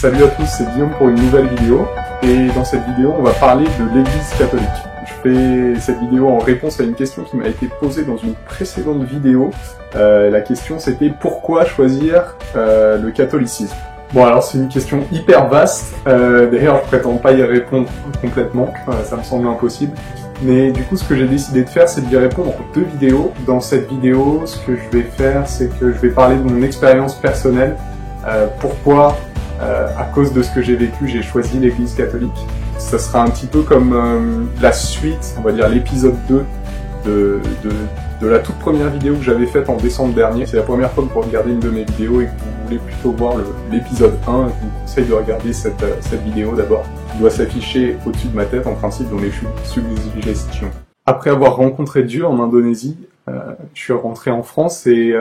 Salut à tous, c'est Guillaume pour une nouvelle vidéo. Et dans cette vidéo, on va parler de l'Église catholique. Je fais cette vidéo en réponse à une question qui m'a été posée dans une précédente vidéo. La question c'était pourquoi choisir le catholicisme. Bon alors c'est une question hyper vaste, d'ailleurs je prétends pas y répondre complètement, ça me semble impossible. Mais du coup ce que j'ai décidé de faire c'est d'y répondre en 2 vidéos. Dans cette vidéo ce que je vais faire c'est que je vais parler de mon expérience personnelle, pourquoi à cause de ce que j'ai vécu j'ai choisi l'Église catholique. Ça sera un petit peu comme la suite, on va dire l'épisode 2 de la toute première vidéo que j'avais faite en décembre dernier. C'est la première fois que vous regardez une de mes vidéos et que vous voulez plutôt voir l'épisode 1, je vous conseille de regarder cette vidéo d'abord. Il doit s'afficher au-dessus de ma tête en principe dans les suggestions. Après avoir rencontré Dieu en Indonésie, je suis rentré en France et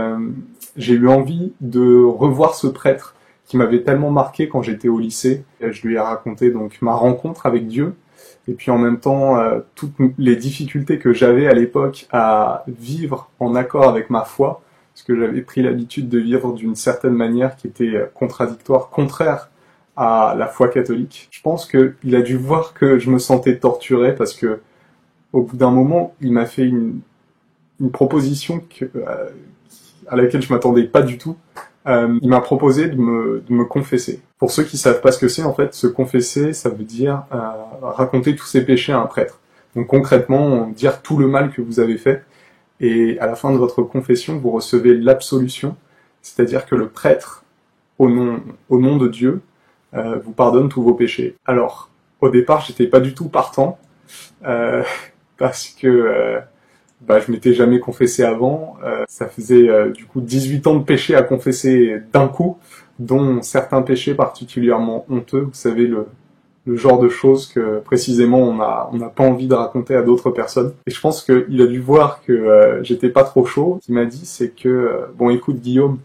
j'ai eu envie de revoir ce prêtre qui m'avait tellement marqué quand j'étais au lycée. Je lui ai raconté donc ma rencontre avec Dieu et puis en même temps toutes les difficultés que j'avais à l'époque à vivre en accord avec ma foi, parce que j'avais pris l'habitude de vivre d'une certaine manière qui était contradictoire, contraire à la foi catholique. Je pense qu'il a dû voir que je me sentais torturé parce que au bout d'un moment, il m'a fait une proposition à laquelle je m'attendais pas du tout. Il m'a proposé de me confesser. Pour ceux qui savent pas ce que c'est, en fait, se confesser, ça veut dire raconter tous ses péchés à un prêtre. Donc concrètement, dire tout le mal que vous avez fait, et à la fin de votre confession, vous recevez l'absolution, c'est-à-dire que le prêtre, au nom de Dieu, vous pardonne tous vos péchés. Alors, au départ, j'étais pas du tout partant, parce que je m'étais jamais confessé avant. Ça faisait du coup 18 ans de péché à confesser d'un coup, dont certains péchés particulièrement honteux. Vous savez, le genre de choses que précisément on n'a pas envie de raconter à d'autres personnes. Et je pense qu'il a dû voir que j'étais pas trop chaud. Ce qu'il m'a dit, c'est que bon, écoute Guillaume,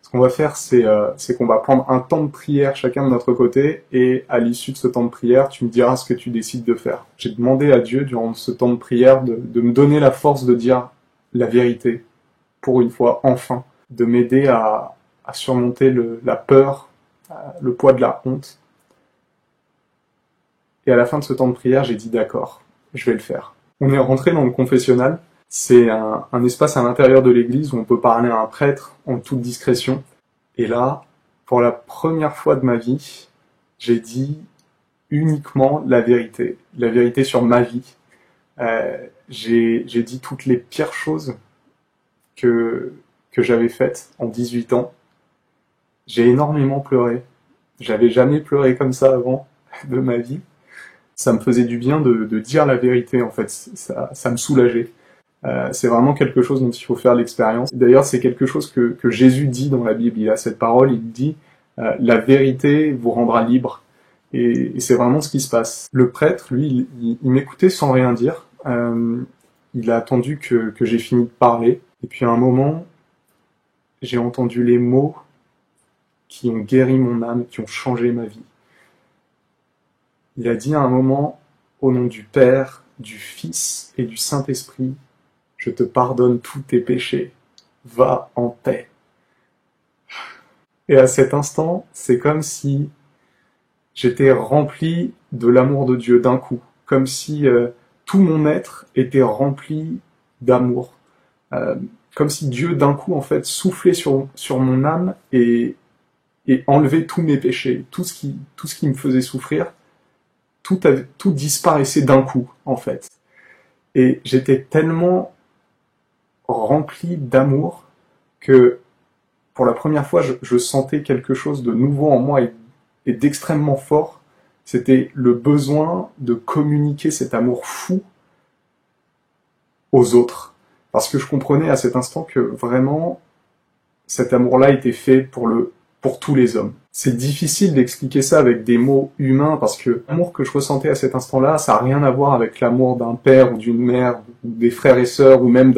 ce qu'on va faire, c'est qu'on va prendre un temps de prière chacun de notre côté, et à l'issue de ce temps de prière, tu me diras ce que tu décides de faire. J'ai demandé à Dieu, durant ce temps de prière, de me donner la force de dire la vérité, pour une fois, enfin, de m'aider à surmonter la peur, le poids de la honte. Et à la fin de ce temps de prière, j'ai dit d'accord, je vais le faire. On est rentré dans le confessionnal. C'est un espace à l'intérieur de l'église où on peut parler à un prêtre en toute discrétion. Et là, pour la première fois de ma vie, j'ai dit uniquement la vérité sur ma vie. J'ai dit toutes les pires choses que j'avais faites en 18 ans. J'ai énormément pleuré. J'avais jamais pleuré comme ça avant de ma vie. Ça me faisait du bien de dire la vérité, en fait. Ça me soulageait. C'est vraiment quelque chose dont il faut faire l'expérience. D'ailleurs, c'est quelque chose que Jésus dit dans la Bible. Il a cette parole, il dit la vérité vous rendra libre. Et c'est vraiment ce qui se passe. Le prêtre, lui, il m'écoutait sans rien dire. Il a attendu que j'ai fini de parler. Et puis à un moment, j'ai entendu les mots qui ont guéri mon âme, qui ont changé ma vie. Il a dit à un moment, au nom du Père, du Fils et du Saint-Esprit, je te pardonne tous tes péchés. Va en paix. Et à cet instant, c'est comme si j'étais rempli de l'amour de Dieu d'un coup. Comme si tout mon être était rempli d'amour. Comme si Dieu d'un coup, en fait, soufflait sur mon âme et enlevait tous mes péchés. Tout ce qui me faisait souffrir, tout disparaissait d'un coup, en fait. Et j'étais tellement rempli d'amour que pour la première fois je sentais quelque chose de nouveau en moi et d'extrêmement fort. C'était le besoin de communiquer cet amour fou aux autres, parce que je comprenais à cet instant que vraiment cet amour-là était fait pour tous les hommes. C'est difficile d'expliquer ça avec des mots humains, parce que l'amour que je ressentais à cet instant-là, ça n'a rien à voir avec l'amour d'un père ou d'une mère, ou des frères et sœurs, ou même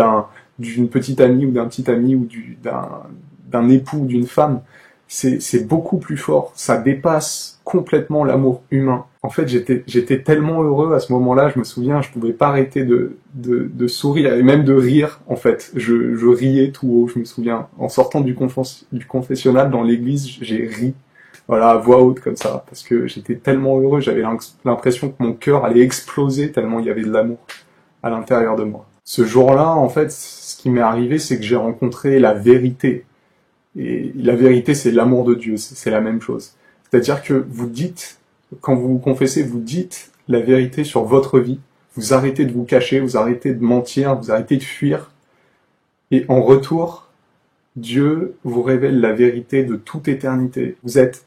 d'une petite amie ou d'un petit ami, ou d'un époux ou d'une femme. C'est beaucoup plus fort, ça dépasse complètement l'amour humain. En fait, j'étais tellement heureux à ce moment-là, je me souviens, je pouvais pas arrêter de sourire, et même de rire, en fait. Je riais tout haut, je me souviens. En sortant du confessionnal dans l'église, j'ai ri. voilà, à voix haute comme ça, parce que j'étais tellement heureux, j'avais l'impression que mon cœur allait exploser tellement il y avait de l'amour à l'intérieur de moi. Ce jour-là, en fait, ce qui m'est arrivé, c'est que j'ai rencontré la vérité. Et la vérité, c'est l'amour de Dieu, c'est la même chose. C'est-à-dire que vous dites, quand vous vous confessez, vous dites la vérité sur votre vie, vous arrêtez de vous cacher, vous arrêtez de mentir, vous arrêtez de fuir, et en retour, Dieu vous révèle la vérité de toute éternité. Vous êtes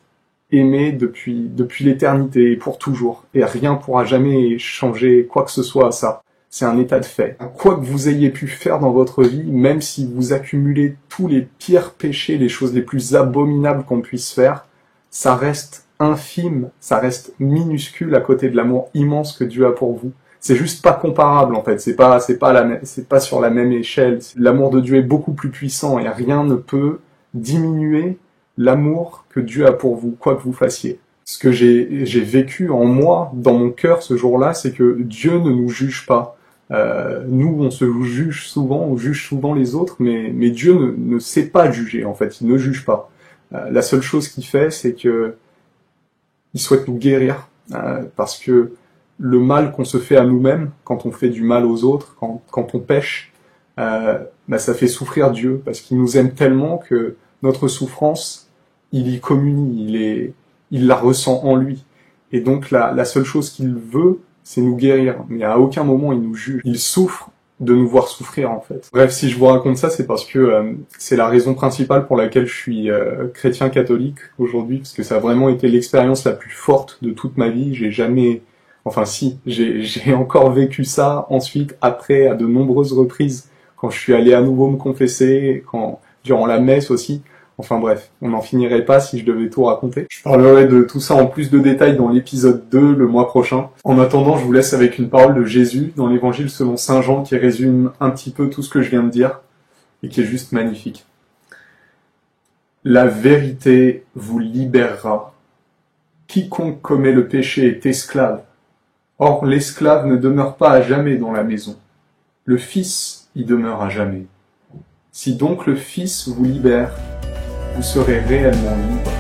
aimé depuis l'éternité et pour toujours, et rien pourra jamais changer quoi que ce soit à ça. C'est un état de fait. Quoi que vous ayez pu faire dans votre vie, même si vous accumulez tous les pires péchés, les choses les plus abominables qu'on puisse faire, ça reste infime, ça reste minuscule à côté de l'amour immense que Dieu a pour vous. C'est juste pas comparable en fait, c'est pas sur la même échelle. L'amour de Dieu est beaucoup plus puissant et rien ne peut diminuer l'amour que Dieu a pour vous, quoi que vous fassiez. Ce que j'ai vécu en moi, dans mon cœur ce jour-là, c'est que Dieu ne nous juge pas. Nous, on se juge souvent, on juge souvent les autres, mais Dieu ne sait pas juger, en fait, il ne juge pas. La seule chose qu'il fait, c'est que il souhaite nous guérir, parce que le mal qu'on se fait à nous-mêmes, quand on fait du mal aux autres, quand on pêche, ça fait souffrir Dieu, parce qu'il nous aime tellement que notre souffrance, il y communie, il la ressent en lui. Et donc la seule chose qu'il veut, c'est nous guérir. Mais à aucun moment il nous juge. Il souffre de nous voir souffrir en fait. Bref, si je vous raconte ça, c'est parce que c'est la raison principale pour laquelle je suis chrétien catholique aujourd'hui, parce que ça a vraiment été l'expérience la plus forte de toute ma vie. J'ai encore vécu ça ensuite, après, à de nombreuses reprises, quand je suis allé à nouveau me confesser, durant la messe aussi. Enfin bref, on n'en finirait pas si je devais tout raconter. Je parlerai de tout ça en plus de détails dans l'épisode 2 le mois prochain. En attendant, je vous laisse avec une parole de Jésus dans l'évangile selon Saint Jean qui résume un petit peu tout ce que je viens de dire et qui est juste magnifique. La vérité vous libérera. Quiconque commet le péché est esclave. Or, l'esclave ne demeure pas à jamais dans la maison. Le Fils y demeure à jamais. Si donc le Fils vous libère, vous serez réellement libre.